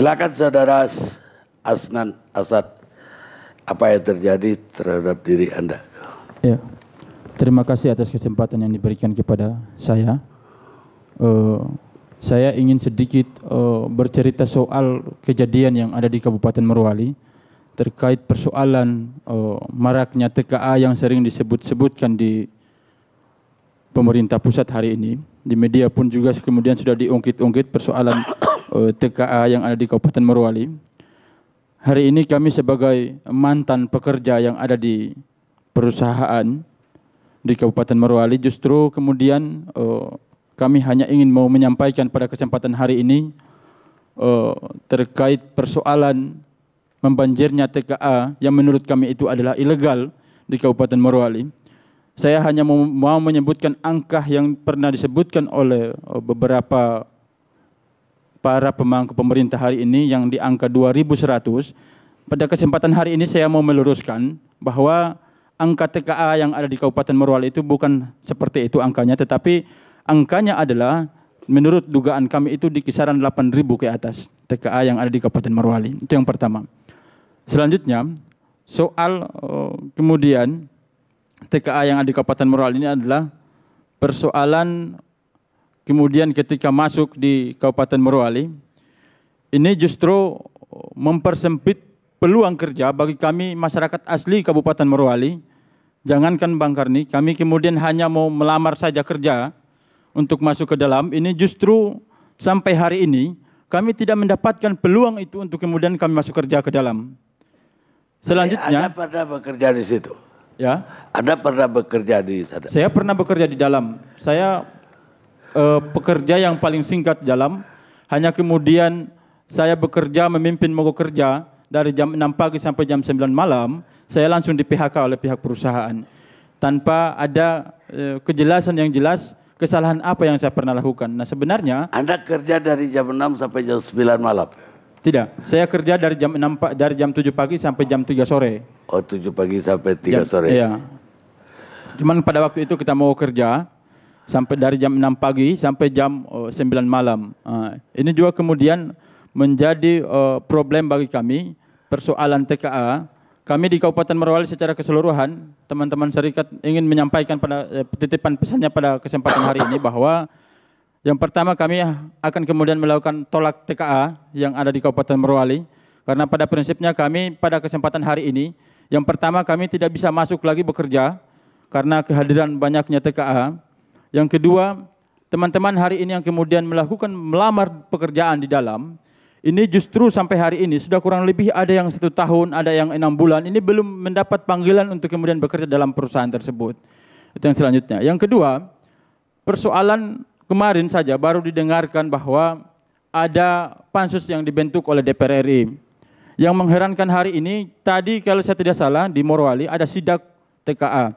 Silakan Saudara Asnan Asad, apa yang terjadi terhadap diri Anda? Ya, terima kasih atas kesempatan yang diberikan kepada saya. Saya ingin sedikit bercerita soal kejadian yang ada di Kabupaten Morowali terkait persoalan maraknya TKA yang sering disebut-sebutkan di pemerintah pusat hari ini. Di media pun juga kemudian sudah diungkit-ungkit persoalan TKA yang ada di Kabupaten Morowali. Hari ini kami sebagai mantan pekerja yang ada di perusahaan di Kabupaten Morowali justru kemudian kami hanya ingin mau menyampaikan pada kesempatan hari ini terkait persoalan membanjirnya TKA yang menurut kami itu adalah ilegal di Kabupaten Morowali. Saya hanya mau menyebutkan angka yang pernah disebutkan oleh beberapa para pemangku pemerintah hari ini yang di angka 2.100. Pada kesempatan hari ini saya mau meluruskan bahwa angka TKA yang ada di Kabupaten Morowali itu bukan seperti itu angkanya, tetapi angkanya adalah menurut dugaan kami itu di kisaran 8.000 ke atas TKA yang ada di Kabupaten Morowali. Itu yang pertama. Selanjutnya, soal kemudian TKA yang ada di Kabupaten Morowali ini adalah persoalan kemudian ketika masuk di Kabupaten Morowali, ini justru mempersempit peluang kerja bagi kami masyarakat asli Kabupaten Morowali. Jangankan Bang Karni, kami kemudian hanya mau melamar saja kerja untuk masuk ke dalam, ini justru sampai hari ini kami tidak mendapatkan peluang itu untuk kemudian kami masuk kerja ke dalam. Selanjutnya, Anda pernah bekerja di situ? Ya. Anda pernah bekerja di sana? Saya pernah bekerja di dalam. Saya pekerja yang paling singkat dalam, hanya kemudian saya bekerja memimpin mogok kerja dari jam 6 pagi sampai jam 9 malam, saya langsung di PHK oleh pihak perusahaan. Tanpa ada kejelasan yang jelas kesalahan apa yang saya pernah lakukan. Nah sebenarnya Anda kerja dari jam 6 sampai jam 9 malam? Tidak, saya kerja dari jam 6 dari jam 7 pagi sampai jam 3 sore. Oh, 7 pagi sampai 3 sore. Iya. Cuman pada waktu itu kita mau kerja sampai dari jam 6 pagi sampai jam 9 malam. Ini juga kemudian menjadi problem bagi kami, persoalan TKA. Kami di Kabupaten Morowali secara keseluruhan, teman-teman serikat ingin menyampaikan pada titipan pesannya pada kesempatan hari ini bahwa yang pertama kami akan kemudian melakukan tolak TKA yang ada di Kabupaten Morowali, karena pada prinsipnya kami pada kesempatan hari ini, yang pertama kami tidak bisa masuk lagi bekerja karena kehadiran banyaknya TKA. Yang kedua, teman-teman hari ini yang kemudian melamar pekerjaan di dalam, ini justru sampai hari ini sudah kurang lebih ada yang 1 tahun, ada yang 6 bulan, ini belum mendapat panggilan untuk kemudian bekerja dalam perusahaan tersebut. Itu yang selanjutnya. Yang kedua, persoalan kemarin saja baru didengarkan bahwa ada pansus yang dibentuk oleh DPR RI. Yang mengherankan hari ini, tadi kalau saya tidak salah di Morowali ada sidak TKA.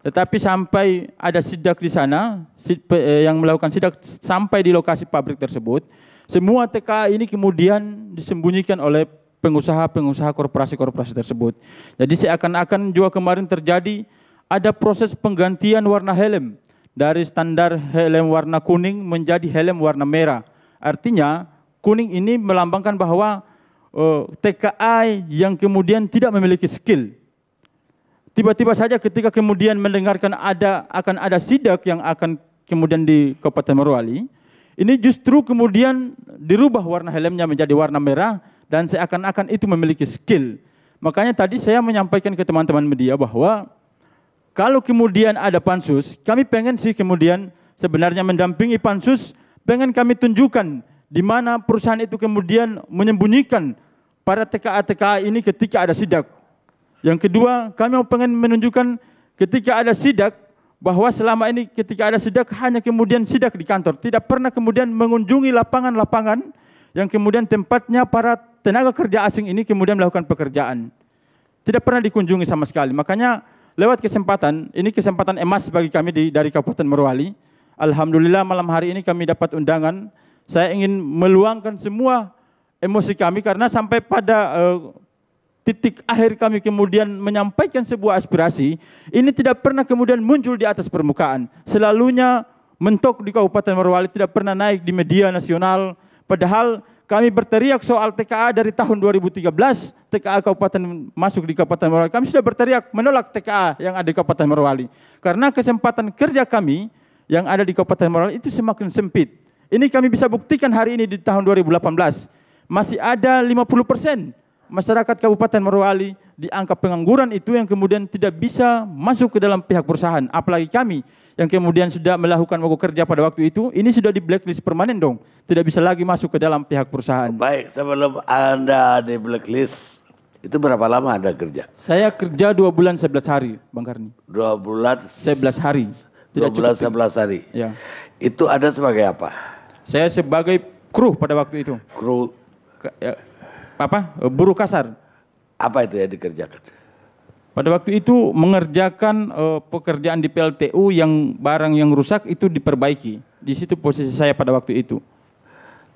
Tetapi sampai ada sidak di sana, yang melakukan sidak sampai di lokasi pabrik tersebut, semua TKA ini kemudian disembunyikan oleh pengusaha-pengusaha korporasi-korporasi tersebut. Jadi seakan-akan juga kemarin terjadi ada proses penggantian warna helm dari standar helm warna kuning menjadi helm warna merah. Artinya kuning ini melambangkan bahwa TKA yang kemudian tidak memiliki skill. Tiba-tiba saja ketika kemudian mendengarkan akan ada sidak yang akan kemudian di Kabupaten Morowali, ini justru kemudian dirubah warna helmnya menjadi warna merah dan seakan-akan itu memiliki skill. Makanya tadi saya menyampaikan ke teman-teman media bahwa kalau kemudian ada pansus, kami pengen sih kemudian sebenarnya mendampingi pansus, pengen kami tunjukkan di mana perusahaan itu kemudian menyembunyikan para TKA-TKA ini ketika ada sidak. Yang kedua, kami pengen menunjukkan ketika ada sidak, bahwa selama ini ketika ada sidak hanya kemudian sidak di kantor, tidak pernah kemudian mengunjungi lapangan-lapangan yang kemudian tempatnya para tenaga kerja asing ini kemudian melakukan pekerjaan. Tidak pernah dikunjungi sama sekali. Makanya lewat kesempatan, ini kesempatan emas bagi kami dari Kabupaten Morowali. Alhamdulillah malam hari ini kami dapat undangan. Saya ingin meluangkan semua emosi kami karena sampai pada titik akhir kami kemudian menyampaikan sebuah aspirasi, ini tidak pernah kemudian muncul di atas permukaan. Selalunya mentok di Kabupaten Morowali, tidak pernah naik di media nasional, padahal kami berteriak soal TKA dari tahun 2013, TKA Kabupaten masuk di Kabupaten Morowali. Kami sudah berteriak menolak TKA yang ada di Kabupaten Morowali. Karena kesempatan kerja kami yang ada di Kabupaten Morowali itu semakin sempit. Ini kami bisa buktikan hari ini di tahun 2018. Masih ada 50% masyarakat Kabupaten Morowali di angka pengangguran itu yang kemudian tidak bisa masuk ke dalam pihak perusahaan. Apalagi kami yang kemudian sudah melakukan mogok kerja pada waktu itu, ini sudah di blacklist permanen dong. Tidak bisa lagi masuk ke dalam pihak perusahaan. Baik, sebelum Anda di blacklist, itu berapa lama Anda kerja? Saya kerja 2 bulan 11 hari, Bang Karni. 2 bulan 11 hari. 2 bulan 11 hari. Ya. Itu Anda sebagai apa? Saya sebagai kru pada waktu itu. Kru Buruh kasar. apa itu yang dikerjakan? Pada waktu itu mengerjakan pekerjaan di PLTU yang barang yang rusak itu diperbaiki. Di situ posisi saya pada waktu itu.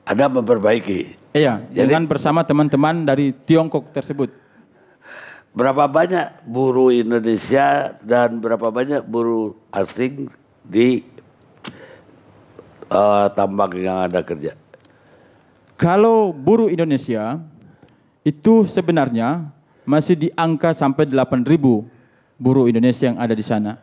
Anda memperbaiki? Iya, dengan bersama teman-teman dari Tiongkok tersebut. Berapa banyak buruh Indonesia dan berapa banyak buruh asing di tambang yang Anda kerja? Kalau buruh Indonesia itu sebenarnya masih di angka sampai 8.000 buruh Indonesia yang ada di sana.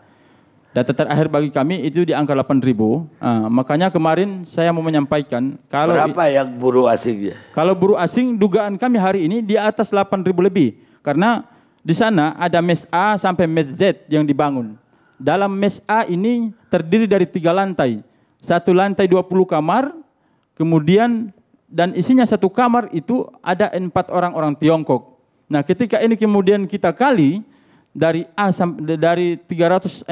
Data terakhir bagi kami itu di angka 8.000. Makanya kemarin saya mau menyampaikan kalau berapa yang buruh asingnya? Kalau buruh asing dugaan kami hari ini di atas 8.000 lebih. Karena di sana ada mes A sampai mes Z yang dibangun. Dalam mes A ini terdiri dari 3 lantai. 1 lantai 20 kamar, kemudian dan isinya 1 kamar itu ada 4 orang Tiongkok. Nah, ketika ini kemudian kita kali dari A sampai dari 380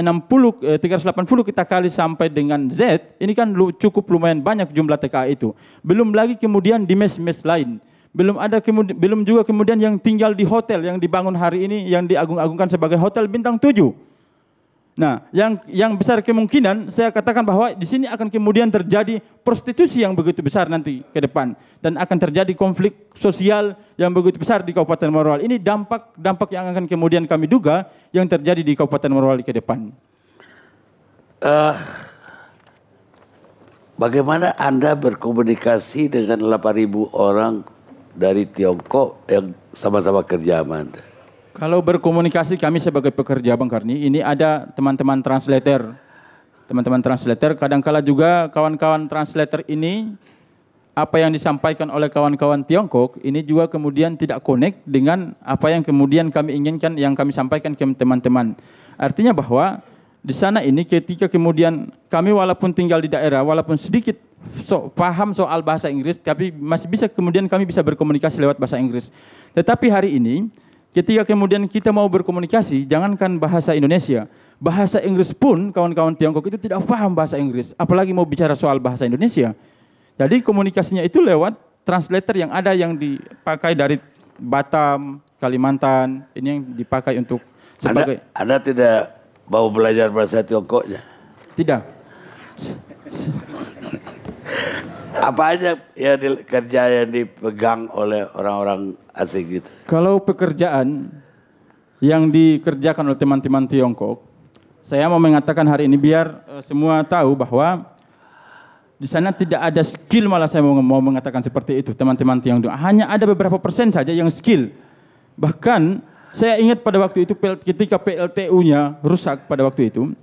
kita kali sampai dengan Z, ini kan cukup lumayan banyak jumlah TKA itu. Belum lagi kemudian di mes-mes lain. Belum juga kemudian yang tinggal di hotel yang dibangun hari ini yang diagung-agungkan sebagai hotel bintang 7. Nah, yang besar kemungkinan saya katakan bahwa di sini akan kemudian terjadi prostitusi yang begitu besar nanti ke depan dan akan terjadi konflik sosial yang begitu besar di Kabupaten Morowali. Ini dampak yang akan kemudian kami duga yang terjadi di Kabupaten Morowali ke depan. Bagaimana Anda berkomunikasi dengan 8.000 orang dari Tiongkok yang sama-sama kerja sama Anda? Kalau berkomunikasi kami sebagai pekerja Bang Karni, ini ada teman-teman translator. Teman-teman translator, kadangkala juga kawan-kawan translator ini, apa yang disampaikan oleh kawan-kawan Tiongkok, ini juga kemudian tidak connect dengan apa yang kemudian kami inginkan, yang kami sampaikan ke teman-teman. Artinya bahwa di sana ini ketika kemudian kami walaupun tinggal di daerah, walaupun sedikit paham soal bahasa Inggris, tapi masih bisa kemudian kami bisa berkomunikasi lewat bahasa Inggris. Tetapi hari ini, ketika kemudian kita mau berkomunikasi, jangankan bahasa Indonesia, bahasa Inggris pun kawan-kawan Tiongkok itu tidak paham bahasa Inggris, apalagi mau bicara soal bahasa Indonesia. Jadi komunikasinya itu lewat translator yang ada yang dipakai dari Batam, Kalimantan, ini yang dipakai untuk sebagai... Anda tidak mau belajar bahasa Tiongkoknya? Tidak. Apa aja ya kerja yang dipegang oleh orang-orang asing gitu? Kalau pekerjaan yang dikerjakan oleh teman-teman Tiongkok, saya mau mengatakan hari ini biar semua tahu bahwa di sana tidak ada skill, malah saya mau mengatakan seperti itu, teman-teman Tiongkok. Hanya ada beberapa persen saja yang skill. Bahkan saya ingat pada waktu itu ketika PLTU-nya rusak pada waktu itu,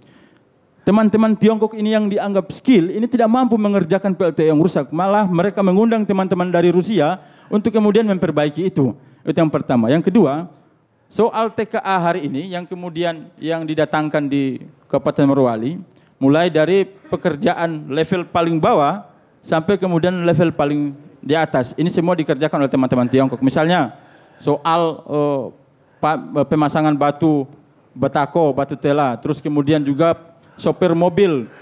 teman-teman Tiongkok ini yang dianggap skill, ini tidak mampu mengerjakan PLTU yang rusak. Malah mereka mengundang teman-teman dari Rusia untuk kemudian memperbaiki itu. Itu yang pertama. Yang kedua, soal TKA hari ini yang kemudian yang didatangkan di Kabupaten Morowali, mulai dari pekerjaan level paling bawah sampai kemudian level paling di atas. Ini semua dikerjakan oleh teman-teman Tiongkok. Misalnya soal pemasangan batu batako, batu tela, terus kemudian juga sopir mobil,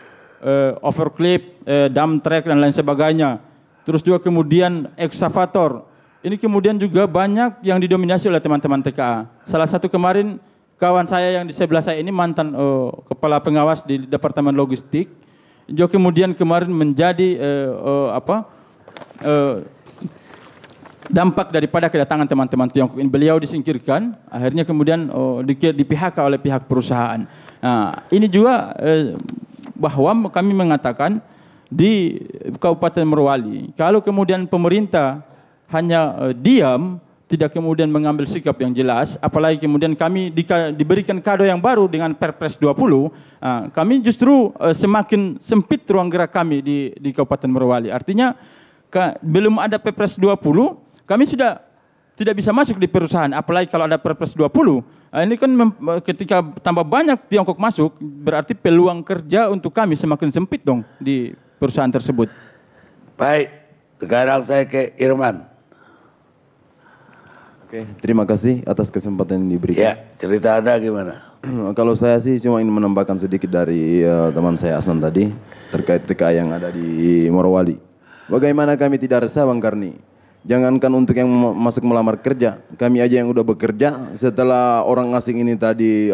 overclip, dump truck dan lain sebagainya. Terus juga kemudian ekskavator. Ini kemudian juga banyak yang didominasi oleh teman-teman TKA. Salah satu kemarin kawan saya yang di sebelah saya ini mantan kepala pengawas di Departemen Logistik. Juga kemudian kemarin menjadi dampak daripada kedatangan teman-teman Tiongkok ini. Beliau disingkirkan, akhirnya kemudian di PHK oleh pihak perusahaan. Nah, ini juga bahwa kami mengatakan di Kabupaten Morowali. Kalau kemudian pemerintah hanya diam, tidak kemudian mengambil sikap yang jelas, apalagi kemudian kami diberikan kado yang baru dengan Perpres 20, kami justru semakin sempit ruang gerak kami di Kabupaten Morowali. Artinya belum ada Perpres 20, kami sudah tidak bisa masuk di perusahaan, apalagi kalau ada Perpres 20. Ini kan ketika tambah banyak Tiongkok masuk, berarti peluang kerja untuk kami semakin sempit dong di perusahaan tersebut. Baik, sekarang saya ke Irman. Oke, terima kasih atas kesempatan yang diberikan. Ya, cerita Anda gimana? Kalau saya sih cuma ingin menambahkan sedikit dari teman saya Asnan tadi terkait TKA yang ada di Morowali. Bagaimana kami tidak resah Bang Karni? Jangankan untuk yang masuk melamar kerja, kami aja yang udah bekerja setelah orang asing ini tadi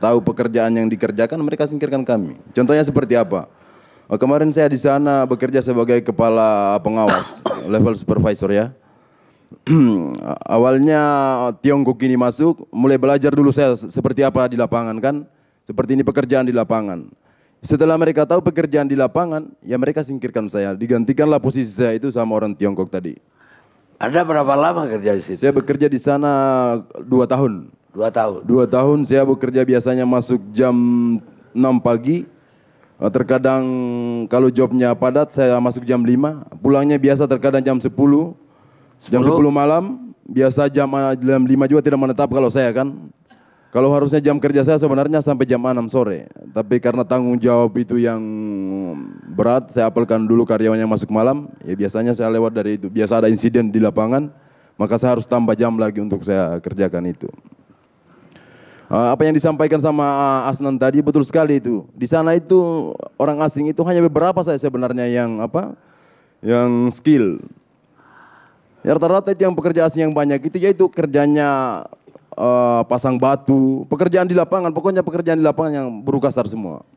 tahu pekerjaan yang dikerjakan, mereka singkirkan kami. Contohnya seperti apa? Kemarin saya di sana bekerja sebagai kepala pengawas level supervisor ya. Awalnya Tiongkok ini masuk, mulai belajar dulu saya seperti apa di lapangan kan, seperti ini pekerjaan di lapangan. Setelah mereka tahu pekerjaan di lapangan, ya mereka singkirkan saya, digantikanlah posisi saya itu sama orang Tiongkok tadi. Anda berapa lama kerja di situ? Saya bekerja di sana 2 tahun. 2 tahun. 2 tahun saya bekerja biasanya masuk jam 6 pagi. Terkadang kalau jobnya padat saya masuk jam 5. Pulangnya biasa terkadang jam 10. Jam 10 malam. Biasa jam 5 juga tidak menetap kalau saya kan. Kalau harusnya jam kerja saya sebenarnya sampai jam 6 sore. Tapi karena tanggung jawab itu yang berat, saya apelkan dulu karyawannya masuk malam. Ya biasanya saya lewat dari itu. Biasa ada insiden di lapangan, maka saya harus tambah jam lagi untuk saya kerjakan itu. Apa yang disampaikan sama Asnan tadi betul sekali itu. Di sana itu orang asing itu hanya beberapa saya sebenarnya yang yang skill. Ya rata-rata itu yang pekerja asing yang banyak itu yaitu kerjanya pasang batu, pekerjaan di lapangan, pokoknya pekerjaan di lapangan yang buruh kasar semua.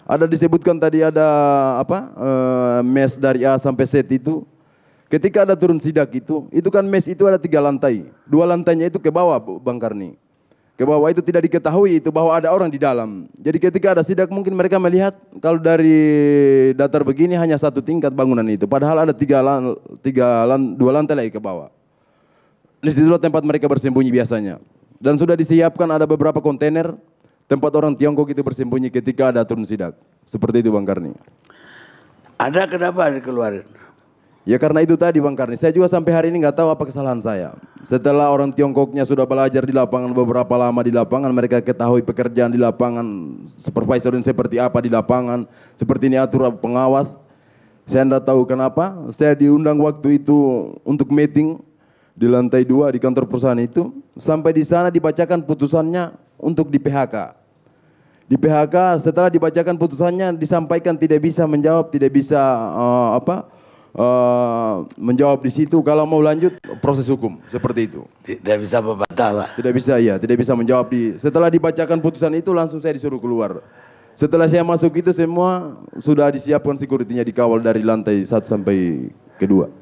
Ada disebutkan tadi ada mes dari A sampai Z itu. Ketika ada turun sidak itu kan mes itu ada 3 lantai. 2 lantainya itu ke bawah Bang Karni. Ke bawah itu tidak diketahui itu bahwa ada orang di dalam. Jadi ketika ada sidak mungkin mereka melihat kalau dari datar begini hanya 1 tingkat bangunan itu. Padahal ada 2 lantai lagi ke bawah. Di situlah tempat mereka bersembunyi biasanya. Dan sudah disiapkan ada beberapa kontainer tempat orang Tiongkok itu bersembunyi ketika ada turun sidak. Seperti itu Bang Karni. Anda kenapa dikeluarin? Ya karena itu tadi Bang Karni. Saya juga sampai hari ini nggak tahu apa kesalahan saya. Setelah orang Tiongkoknya sudah belajar di lapangan beberapa lama di lapangan, mereka ketahui pekerjaan di lapangan, supervisor seperti apa di lapangan, seperti ini atur pengawas. Saya tidak tahu kenapa. Saya diundang waktu itu untuk meeting di lantai 2 di kantor perusahaan itu, sampai di sana dibacakan putusannya untuk di PHK. Di PHK setelah dibacakan putusannya disampaikan tidak bisa menjawab, tidak bisa menjawab di situ. Kalau mau lanjut proses hukum seperti itu. Tidak bisa membantah lah. Tidak bisa tidak bisa menjawab setelah dibacakan putusan itu langsung saya disuruh keluar. Setelah saya masuk itu semua sudah disiapkan security-nya dikawal dari lantai 1 sampai ke 2.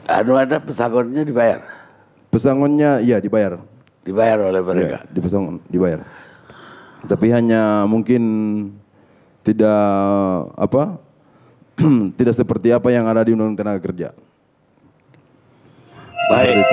Ada pesangonnya dibayar? Pesangonnya iya dibayar. Dibayar oleh mereka? Ya, dibayar. Tapi hanya mungkin tidak tidak seperti apa yang ada di Undang-Undang Tenaga Kerja. Baik.